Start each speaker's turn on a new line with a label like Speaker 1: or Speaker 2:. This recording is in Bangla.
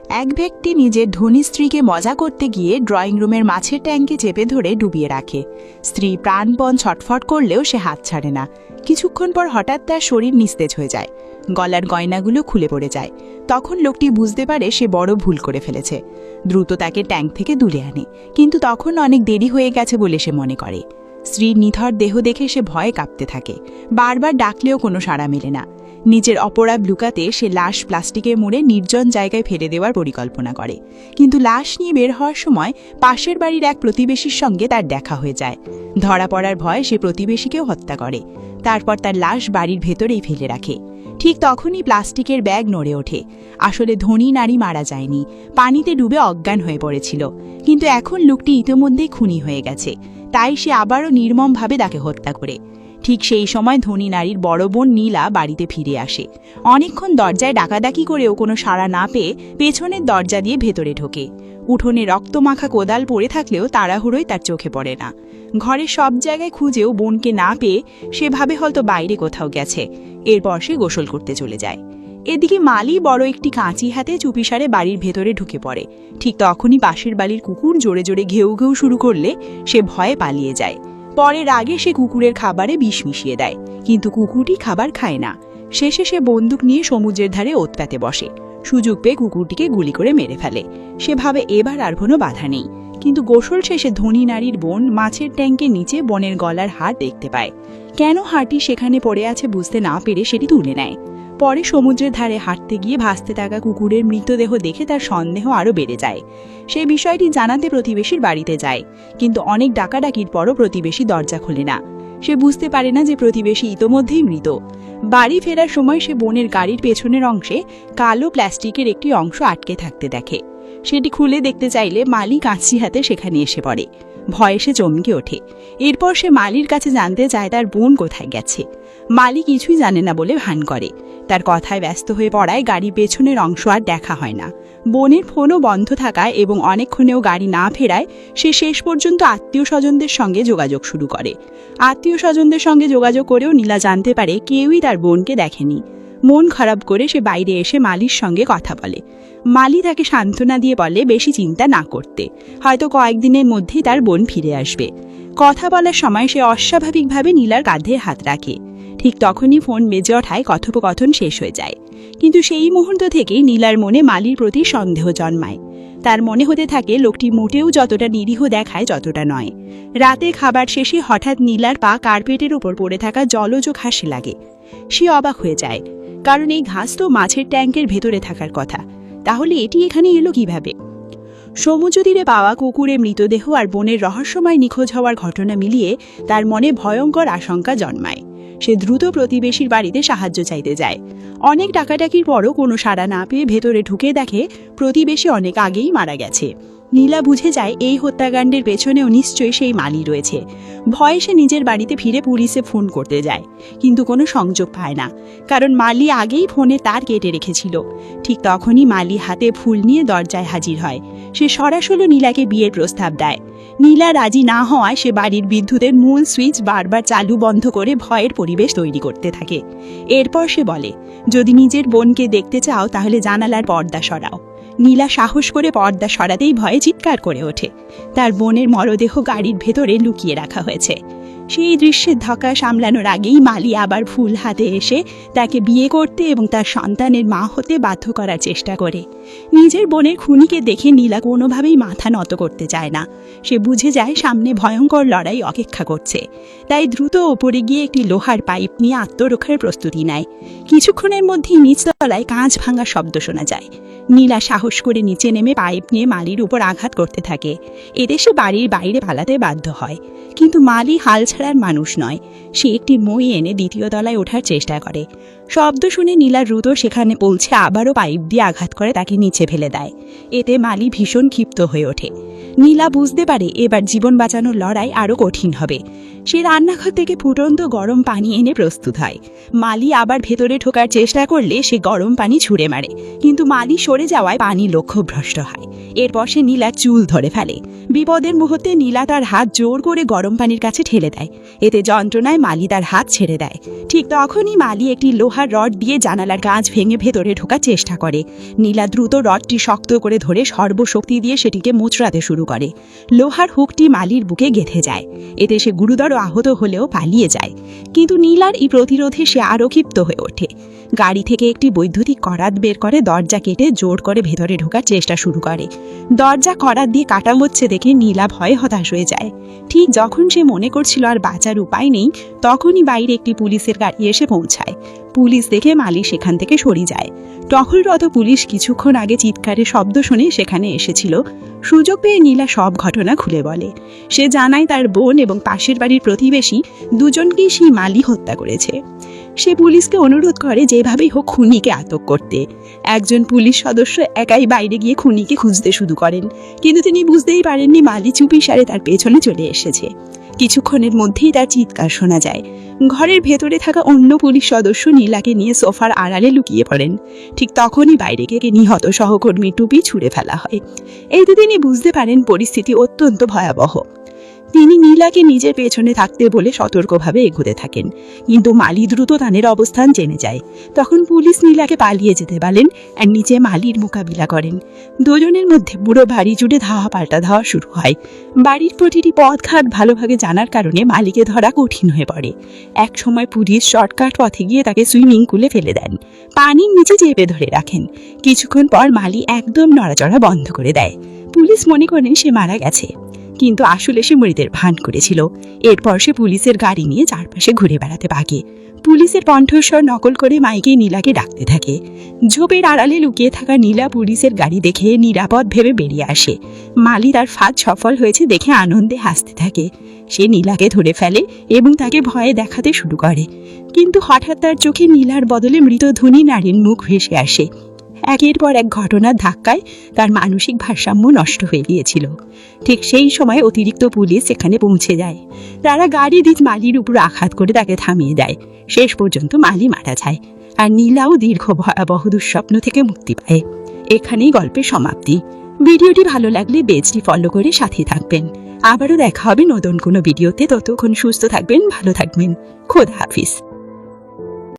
Speaker 1: এক ব্যক্তি নিজের ধনী স্ত্রীকে মজা করতে গিয়ে ড্রয়িং রুমের মাছের ট্যাঙ্কে চেপে ধরে ডুবিয়ে রাখে। স্ত্রী প্রাণপণ ছটফট করলেও সে হাত ছাড়ে না। কিছুক্ষণ পর হঠাৎ তার শরীর নিস্তেজ হয়ে যায়, গলার গয়নাগুলো খুলে পড়ে যায়। তখন লোকটি বুঝতে পারে সে বড় ভুল করে ফেলেছে। দ্রুত তাকে ট্যাঙ্ক থেকে তুলে আনে, কিন্তু তখন অনেক দেরি হয়ে গেছে বলে সে মনে করে। স্ত্রীর নিথর দেহ দেখে সে ভয়ে কাঁপতে থাকে। বারবার ডাকলেও কোনো সাড়া মেলে না। নিজের অপরাধ লুকাতে সে লাশ প্লাস্টিকে মুড়ে নির্জন জায়গায় ফেলে দেওয়ার পরিকল্পনা করে। কিন্তু লাশ নিয়ে বের হওয়ার সময় পাশের বাড়ির এক প্রতিবেশীর সঙ্গে তার দেখা হয়ে যায়। ধরা পড়ার ভয়ে সে প্রতিবেশীকেও হত্যা করে। তারপর তার লাশ বাড়ির ভেতরেই ফেলে রাখে। ঠিক তখনই প্লাস্টিকের ব্যাগ নড়ে ওঠে। আসলে ধনী নারী মারা যায়নি, পানিতে ডুবে অজ্ঞান হয়ে পড়েছিল। কিন্তু এখন লোকটি ইতিমধ্যেই খুনি হয়ে গেছে, তাই সে আবারও নির্মমভাবে তাকে হত্যা করে। ঠিক সেই সময় ধনী নারীর বড় বোন নীলা বাড়িতে ফিরে আসে। অনেকক্ষণ দরজায় ডাকাডাকি করেও কোনো সাড়া না পেয়ে পেছনের দরজা দিয়ে ভেতরে ঢোকে। উঠোনে রক্তমাখা কোদাল পড়ে থাকলেও তাড়াহুড়োই তার চোখে পড়ে না। ঘরের সব জায়গায় খুঁজেও বোনকে না পেয়ে সে ভাবে হয়তো বাইরে কোথাও গেছে। এরপর সে গোসল করতে চলে যায়। এদিকে মালি বড় একটি কাঁচি হাতে চুপিসারে বাড়ির ভেতরে ঢুকে পড়ে। ঠিক তখনই পাশের বাড়ির কুকুর জোরে জোরে ঘেউ ঘেউ শুরু করলে সে ভয়ে পালিয়ে যায়। পরের আগে সে কুকুরের খাবারে বিষ মিশিয়ে দেয়, কিন্তু কুকুরটি খাবার খায় না। শেষে সে বন্দুক নিয়ে সমুদ্রের ধারে ওত পেতে বসে। সুযোগ পেয়ে কুকুরটিকে গুলি করে মেরে ফেলে। সে ভাবে এবার আর কোনো বাধা নেই। কিন্তু গোসল শেষে ধনী নারীর বোন মাছের ট্যাঙ্কের নিচে বোনের গলার হাড় দেখতে পায়। কেন হাড়টি সেখানে পড়ে আছে বুঝতে না পেরে সেটি তুলে নেয়। পরে সমুদ্রের ধারে হাঁটতে গিয়ে ভাসতে থাকা কুকুরের মৃতদেহ দেখে তার সন্দেহ আরও বেড়ে যায়। সেই বিষয়টি জানাতে প্রতিবেশীর বাড়িতে যায়, কিন্তু অনেক ডাকাডাকির পরও প্রতিবেশী দরজা খোলে না। সে বুঝতে পারে না যে প্রতিবেশী ইতোমধ্যেই মৃত। বাড়ি ফেরার সময় সে বোনের গাড়ির পেছনের অংশে কালো প্লাস্টিকের একটি অংশ আটকে থাকতে দেখে। সেটি খুলে দেখতে চাইলে মালি কাঁচি হাতে সেখানে এসে পড়ে। ভয়ে সে চমকে ওঠে। এরপর সে মালির কাছে জানতে চায় তার বোন কোথায় গেছে। মালি কিছুই জানে না বলে ভান করে। তার কথায় ব্যস্ত হয়ে পড়ায় গাড়ির পেছনের অংশ আর দেখা হয় না। বোনের ফোনও বন্ধ থাকায় এবং অনেকক্ষণেও গাড়ি না ফেরায় সে শেষ পর্যন্ত আত্মীয় স্বজনদের সঙ্গে যোগাযোগ শুরু করে। আত্মীয় স্বজনদের সঙ্গে যোগাযোগ করেও নীলা জানতে পারে কেউই তার বোনকে দেখেনি। মন খারাপ করে সে বাইরে এসে মালির সঙ্গে কথা বলে। মালি তাকে সান্ত্বনা দিয়ে বলে বেশি চিন্তা না করতে, হয়তো কয়েকদিনের মধ্যেই তার বোন ফিরে আসবে। কথা বলার সময় সে অস্বাভাবিকভাবে নীলার কাঁধে হাত রাখে। ঠিক তখনই ফোন বেজে ওঠায় কথোপকথন শেষ হয়ে যায়। কিন্তু সেই মুহূর্ত থেকেই নীলার মনে মালির প্রতি সন্দেহ জন্মায়। তার মনে হতে থাকে লোকটি মোটেও যতটা নিরীহ দেখায় যতটা নয়। রাতে খাবার শেষে হঠাৎ নীলার পা কার্পেটের উপর পড়ে থাকা জলজ ঘাসে লাগে। সে অবাক হয়ে যায়, কারণ এই ঘাস তো মাছের ট্যাঙ্কের ভেতরে থাকার কথা। তাহলে এটি এখানে এলো কিভাবে? সমুদ্র তীরে পাওয়া কুকুরের মৃতদেহ আর বোনের রহস্যময় নিখোঁজ হওয়ার ঘটনা মিলিয়ে তার মনে ভয়ঙ্কর আশঙ্কা জন্মায়। সে দ্রুত প্রতিবেশীর বাড়িতে সাহায্য চাইতে যায়। অনেক ডাকাডাকির পরও কোনো সাড়া না পেয়ে ভেতরে ঢুকে দেখে প্রতিবেশী অনেক আগেই মারা গেছে। নীলা বুঝে যায় এই হত্যাকাণ্ডের পেছনেও নিশ্চয়ই সেই মালি রয়েছে। ভয়ে সে নিজের বাড়িতে ফিরে পুলিশে ফোন করতে যায়, কিন্তু কোনো সংযোগ পায় না, কারণ মালি আগেই ফোনে তার কেটে রেখেছিল। ঠিক তখনই মালি হাতে ফুল নিয়ে দরজায় হাজির হয়। সে সরাসরি নীলাকে বিয়ের প্রস্তাব দেয়। নীলা রাজি না হওয়ায় সে বাড়ির বিদ্যুতের মূল সুইচ বারবার চালু বন্ধ করে ভয়ের পরিবেশ তৈরি করতে থাকে। এরপর সে বলে, যদি নিজের বোনকে দেখতে চাও তাহলে জানালার পর্দা সরাও। নীলা সাহস করে পর্দা সরাতেই ভয়ে চিৎকার করে ওঠে। তার বোনের মরদেহ গাড়ির ভেতরে লুকিয়ে রাখা হয়েছে। সেই দৃশ্যের ধক্কা সামলানোর আগেই মালি আবার ফুল হাতে এসে তাকে বিয়ে করতে এবং তার সন্তানের মা হতে বাধ্য করার চেষ্টা করে। নিজের বোনের খুনিকে দেখে নীলা কোনোভাবেই মাথা নত করতে চায় না। সে বুঝে যায় সামনে ভয়ঙ্কর লড়াই অপেক্ষা করছে, তাই দ্রুত ওপরে গিয়ে একটি লোহার পাইপ নিয়ে আত্মরক্ষার প্রস্তুতি নেয়। কিছুক্ষণের মধ্যেই নিচতলায় কাঁচ ভাঙার শব্দ শোনা যায়। নীলা সাহস করে নিচে নেমে পাইপ নিয়ে মালির উপর আঘাত করতে থাকে। এতে সে বাড়ির বাইরে পালাতে বাধ্য হয়, কিন্তু মালি হাল ছাড়ার মানুষ নয়। সে একটি মই এনে দ্বিতীয় তলায় ওঠার চেষ্টা করে। শব্দ শুনে নীলা দ্রুত সেখানে পৌঁছে আবারও পাইপ দিয়ে আঘাত করে তাকে নিচে ফেলে দেয়। এতে মালি ভীষণ ক্ষিপ্ত হয়ে ওঠে। নীলা বুঝতে পারে এবার জীবন বাঁচানোর লড়াই আরও কঠিন হবে। সে রান্নাঘর থেকে ফুটন্ত গরম পানি এনে প্রস্তুত হয়। মালি আবার ভেতরে ঢোকার চেষ্টা করলে সে গরম পানি ছুঁড়ে মারে, কিন্তু মালি সরে যাওয়ায় পানি লক্ষ্যভ্রষ্ট হয়। এরপর সে নীলার চুল ধরে ফেলে। বিপদের মুহূর্তে নীলা তার হাত জোর করে গরম পানির কাছে ঠেলে দেয়। এতে যন্ত্রণায় মালি তার হাত ছেড়ে দেয়। ঠিক তখনই মালি একটি লোহার রড দিয়ে জানালার কাঁচ ভেঙে ভেতরে ঢোকার চেষ্টা করে। নীলা দ্রুত রডটি শক্ত করে ধরে সর্বশক্তি দিয়ে সেটিকে মোচড়াতে শুরু করে। লোহার হুকটি মালির বুকে গেঁথে যায়। এতে সে গুরুতর আহত হলেও পালিয়ে যায়। কিন্তু নীলার এই প্রতিরোধে সে আরও ক্ষিপ্ত হয়ে ওঠে। গাড়ি থেকে একটি বৈদ্যুতিক করাত বের করে দরজা কেটে জোর করে ভেতরে ঢোকার চেষ্টা শুরু করে। দরজা করাত দিয়ে কাটা হচ্ছে দেখে নীলা ভয়ে হতাশ হয়ে যায়। ঠিক যখন সে মনে করছিল আর বাঁচার উপায় নেই, তখনই বাইরে একটি পুলিশের গাড়ি এসে পৌঁছায়। পুলিশ দেখে মালি সেখান থেকে সরে যায়। টহলরত পুলিশ কিছুক্ষণ আগে চিৎকারের শব্দ শুনে সেখানে এসেছিল। সুযোগ পেয়ে নীলা সব ঘটনা খুলে বলে। সে জানায় তার বোন এবং পাশের বাড়ির প্রতিবেশী দুজনকেই সেই মালি হত্যা করেছে। সে পুলিশকে অনুরোধ করে যেভাবেই হোক খুনিকে আটক করতে। একজন পুলিশ সদস্য একাই বাইরে গিয়ে খুনিকে খুঁজতে শুরু করেন, কিন্তু তিনি বুঝতেই পারেননি মালি চুপিসারে তার পেছনে চলে এসেছে। কিছুক্ষণের মধ্যেই তার চিৎকার শোনা যায়। ঘরের ভেতরে থাকা অন্য পুলিশ সদস্য নীলাকে নিয়ে সোফার আড়ালে লুকিয়ে পড়েন। ঠিক তখনই বাইরে থেকে নিহত সহকর্মীর টুপি ছুঁড়ে ফেলা হয়। এতে তিনি বুঝতে পারেন পরিস্থিতি অত্যন্ত ভয়াবহ। তিনি নীলাকে নিজের পেছনে থাকতে বলে সতর্কভাবে এগোতে থাকেন, কিন্তু মালি দ্রুত তাদের অবস্থান জেনে যায়। তখন পুলিশ নীলাকে পালিয়ে যেতে বলেন আর নিচে মালির মোকাবিলা করেন। দুজনের মধ্যে পুরো বাড়ি জুড়ে ধাওয়া পাল্টা ধাওয়া শুরু হয়। বাড়ির প্রতিটি পথঘাট ভালোভাবে জানার কারণে মালিকে ধরা কঠিন হয়ে পড়ে। এক সময় পুলিশ শর্টকাট পথে গিয়ে তাকে সুইমিং পুলে ফেলে দেন, পানির নিচে চেপে ধরে রাখেন। কিছুক্ষণ পর মালি একদম নড়াচড়া বন্ধ করে দেয়। পুলিশ মনে করেন সে মারা গেছে, কিন্তু আসলে সে মৃতের ভান করেছিল। এরপর সে পুলিশের গাড়ি নিয়ে চারপাশে ঘুরে বেড়াতে থাকে। পুলিশের কণ্ঠস্বর নকল করে মাইকে নীলাকে ডাকতে থাকে। ঝোপের আড়ালে লুকিয়ে থাকা নীলা পুলিশের গাড়ি দেখে নিরাপদ ভেবে বেরিয়ে আসে। মালি তার ফাঁদ সফল হয়েছে দেখে আনন্দে হাসতে থাকে। সে নীলাকে ধরে ফেলে এবং তাকে ভয়ে দেখাতে শুরু করে, কিন্তু হঠাৎ তার চোখে নীলার বদলে মৃত ধনী নারীর মুখ ভেসে আসে। একের পর এক ঘটনার ধাক্কায় তার মানসিক ভারসাম্য নষ্ট হয়ে গিয়েছিল। ঠিক সেই সময় অতিরিক্ত পুলিশ সেখানে পৌঁছে যায়। তারা গাড়ি দিয়ে মালির উপর আঘাত করে তাকে থামিয়ে দেয়। শেষ পর্যন্ত মালি মারা যায়, আর নীলাও দীর্ঘ ভয়াবহ দুঃস্বপ্ন থেকে মুক্তি পায়। এখানেই গল্পের সমাপ্তি। ভিডিওটি ভালো লাগলে পেজটি ফলো করে সাথে থাকবেন। আবারও দেখা হবে নতুন কোনো ভিডিওতে। ততক্ষণ সুস্থ থাকবেন, ভালো থাকবেন। খোদা হাফিজ।